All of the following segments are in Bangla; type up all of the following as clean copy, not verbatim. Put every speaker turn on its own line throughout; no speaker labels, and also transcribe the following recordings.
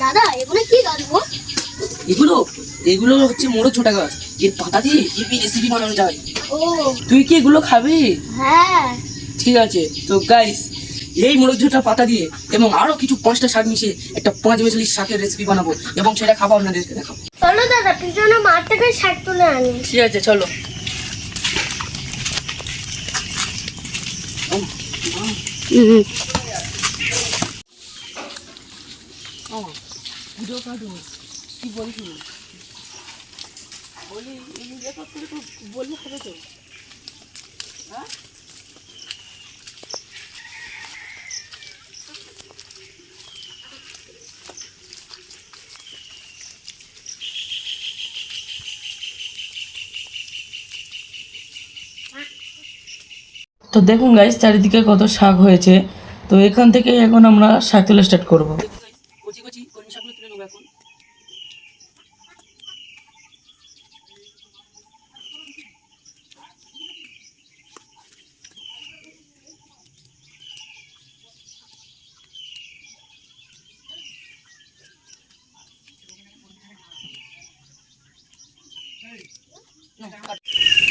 দাদা এগুলো কি গাছ গো?
এগুলো এগুলো হচ্ছে মোড়ক ছোটা গাছ। এর পাতা দিয়ে হেভি রেসিপি বানানো যায়।
ও
তুই কি এগুলো খাবি?
হ্যাঁ।
ঠিক আছে, তো গাইস এই মোড়ক ঝোটা পাতা দিয়ে এবং আরো কিছু 5টা শাক মিশিয়ে একটা 5 মেশালি শাকের রেসিপি বানাবো এবং সেটা খাবো, আপনাদেরকে দেখাবো।
চলো দাদা পিছনে মাঠ থেকে শাক তুলে আনি।
ঠিক আছে চলো। কি বলিস বলি বললে হবে তো? হ্যাঁ তো দেখুন গাইস চারিদিকে কত শাক হয়েছে। তো এখান থেকে এখন আমরা শাক তোলা স্টার্ট করবো। কচি কচি কলমি শাকগুলো তুলে নেবো এখন।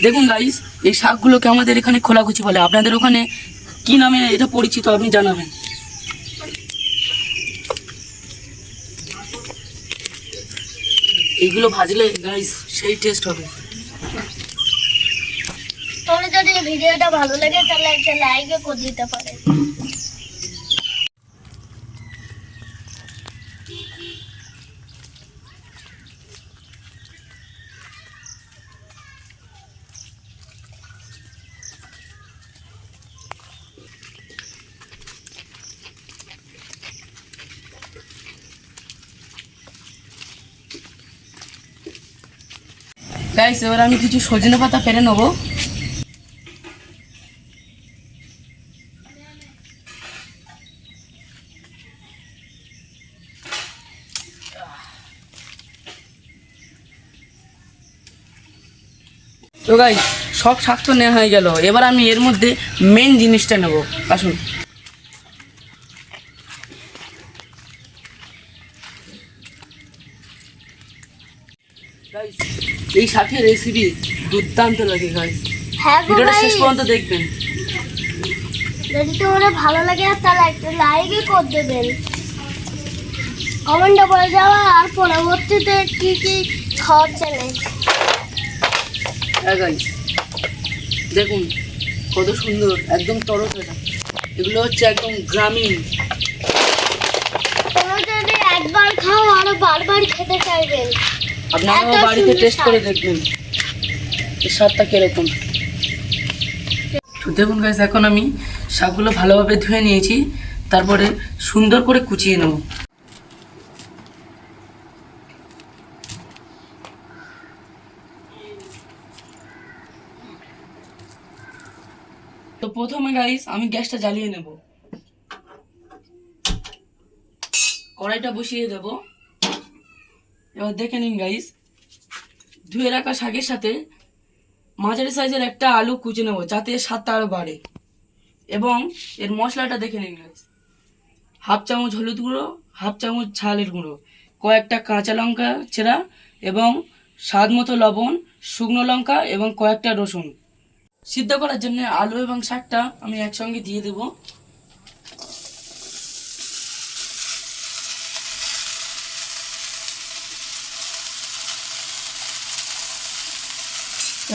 দেখুন গাইস এই শাকগুলোকে আমাদের এখানে খোলাকুচি বলে, আপনাদের ওখানে কি নামে এটা পরিচিত আপনি জানাবেন। এইগুলো ভাজলে গাইস সেই টেস্ট হবে।
তোমার যদি ভিডিওটা ভালো লাগে তাহলে একটা লাইক করে দিতে পারে।
গাইস এবার আমি কিছু সজনে পাতা পেরে নেবো। তো গাইস সব শাক তো নেওয়া হয়ে গেল, এবার আমি এর মধ্যে মেন জিনিসটা নেব। আসুন। গাইস এই শাকের রেসিপি দুর্দান্ত লাগে গাইস,
হ্যাঁ গো
ভিডিওটা
ভাই,
শেষ পর্যন্ত দেখবেন।
যদি তোমার ভালো লাগে তাহলে একটা লাইক করে দেবেন, কমেন্টে বলে যাওয়া আর পরবর্তীতে কি কি খাওয়াচ্ছে না।
হ্যাঁ গাইস দেখুন কত সুন্দর একদম তরতাজা। এগুলো হচ্ছে একদম গ্রামীণ।
তোমরা যদি একবার খাও আরো বারবার খেতে চাইবেন।
আপনারাও
এত
বাড়িতে
সুন্দর
টেস্ট করে
স্বাদ।
দেখবেন এর স্বাদটা কিরকম। তো দেখুন গাইস এখন আমি শাকগুলো ভালোভাবে ধুয়ে নিয়েছি, তারপরে সুন্দর করে কুচিয়ে নেব। তো প্রথমে গাইস আমি গ্যাসটা জ্বালিয়ে নেব, কড়াইটা বসিয়ে দেব। এবার দেখে নিন গাইস ধুয়ে রাখা শাকের সাথে মাঝারি সাইজের একটা আলু কুচে নেব যাতে এর স্বাদটা আরো বাড়ে। এবং এর মশলাটা দেখে নিন গাইস, 1/2 চামচ হলুদ গুঁড়ো, 1/2 চামচ ঝালের গুঁড়ো, কয়েকটা কাঁচা লঙ্কা ছেঁড়া এবং স্বাদ মতো লবণ, শুকনো লঙ্কা এবং কয়েকটা রসুন। সিদ্ধ করার জন্য আলু এবং শাকটা আমি একসঙ্গে দিয়ে দেব।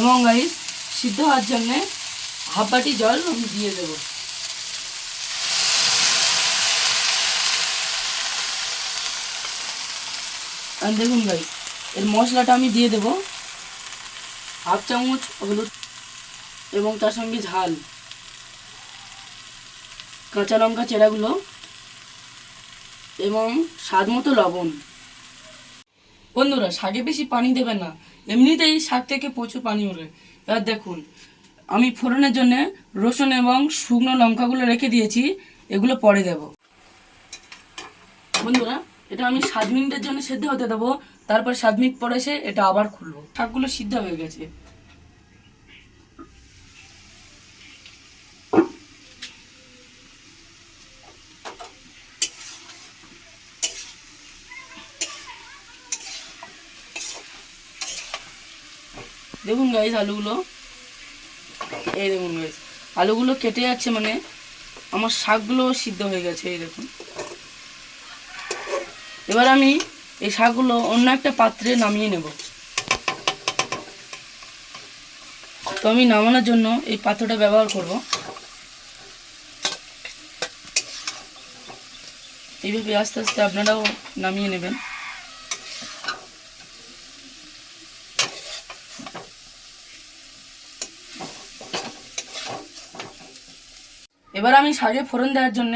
এবং গাইস সিদ্ধ হওয়ার জন্য 1/2 বাটি জল আমি দিয়ে দেব। আর দেখুন গাইস এর মশলাটা আমি দিয়ে দেব, 1/2 চামচ হলুদ এবং তার সঙ্গে ঝাল, কাঁচা লঙ্কা চেরাগুলো এবং স্বাদ মতো লবণ। বন্ধুরা শাকে বেশি পানি দেবেন না, এমনিতেই শাক থেকে প্রচুর পানি ওঠে। এবার দেখুন আমি ফোড়নের জন্য রসুন এবং শুকনো লঙ্কাগুলো রেখে দিয়েছি, এগুলো পরে দেব। বন্ধুরা এটা আমি 7 মিনিটের জন্য সেদ্ধ হতে দেবো, তারপর 7 মিনিট পরে এসে এটা আবার খুলবো। শাকগুলো সিদ্ধ হয়ে গেছে। দেখুন গাইস আলুগুলো, এই দেখুন গাইস আলুগুলো কেটে যাচ্ছে, মানে আমার শাকগুলো সিদ্ধ হয়ে গেছে। এই দেখুন, এবার আমি এই শাকগুলো অন্য একটা পাত্রে নামিয়ে নেব। তো আমি নামানোর জন্য এই পাত্রটা ব্যবহার করব। এইভাবে আস্তে আস্তে আপনারাও নামিয়ে নেবেন। এবার আমি শাকে ফোড়ন দেওয়ার জন্য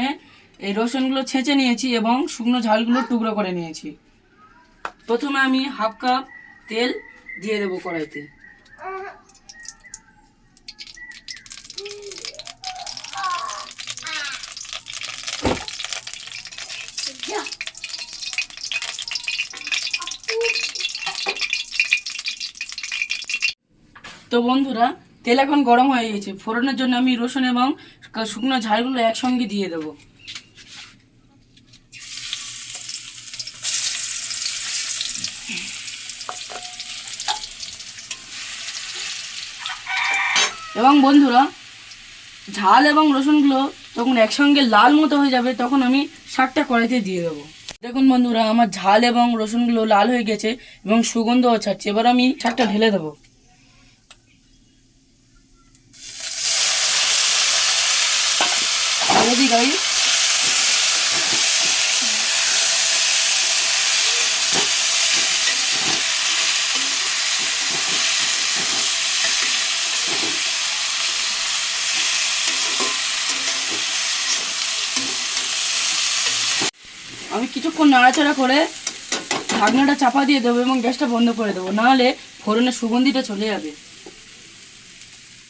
এই রসুনগুলো ছেঁচে নিয়েছি এবং শুকনো ঝালগুলো টুকরো করে নিয়েছি। প্রথমে আমি 1/2 কাপ তেল দিয়ে দেবো কড়াইতে। তো বন্ধুরা, তেল এখন গরম হয়ে গেছে। ফোড়নের জন্য আমি রসুন এবং শুকনো ঝালগুলো একসঙ্গে দিয়ে দেবো। এবং বন্ধুরা, ঝাল এবং রসুনগুলো যখন একসঙ্গে লাল মতো হয়ে যাবে তখন আমি শাকটা কড়াইতে দিয়ে দেবো। দেখুন বন্ধুরা, আমার ঝাল এবং রসুনগুলো লাল হয়ে গেছে এবং সুগন্ধও ছাড়ছে। এবার আমি শাকটা ঢেলে দেবো। Ready guys. আমি কিছুক্ষণ নাড়াচাড়া করে ঢাকনাটা চাপা দিয়ে দেবো এবং গ্যাসটা বন্ধ করে দেবো, নাহলে ফোড়নের সুগন্ধিটা চলে যাবে।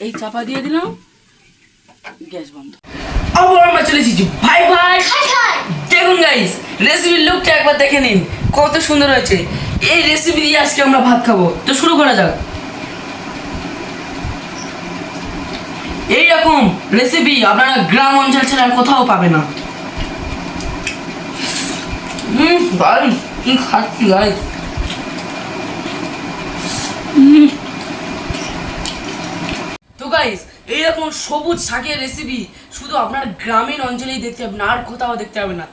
এই চাপা দিয়ে দিলাম, গ্যাস বন্ধ। আবার আমরা চলে এসেছি ভাই ভাই। দেখুন গাইস, রেসিপির লুকটা একবার দেখে নিন, কত সুন্দর হয়েছে। এই রেসিপি দিয়ে আজকে আমরা ভাত খাবো। তো শুরু করা যাক। এইরকম রেসিপি আপনারা গ্রাম অঞ্চল ছাড়া আর কোথাও পাবে না। ভাই কি খাচ্ছি গাইস। তো গাইস, এইরকম সবুজ শাকের রেসিপি শুধু আপনার গ্রামীণ অঞ্চলেই দেখতে পাবেন, আর কোথাও দেখতে পাবেন না।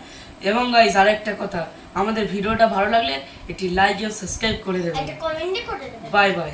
এবং গাইস, আরেকটা কথা, আমাদের ভিডিওটা ভালো লাগলে একটি লাইক এবং সাবস্ক্রাইব করে দেবেন।
একটা কমেন্ট করে দেবেন।
Bye bye.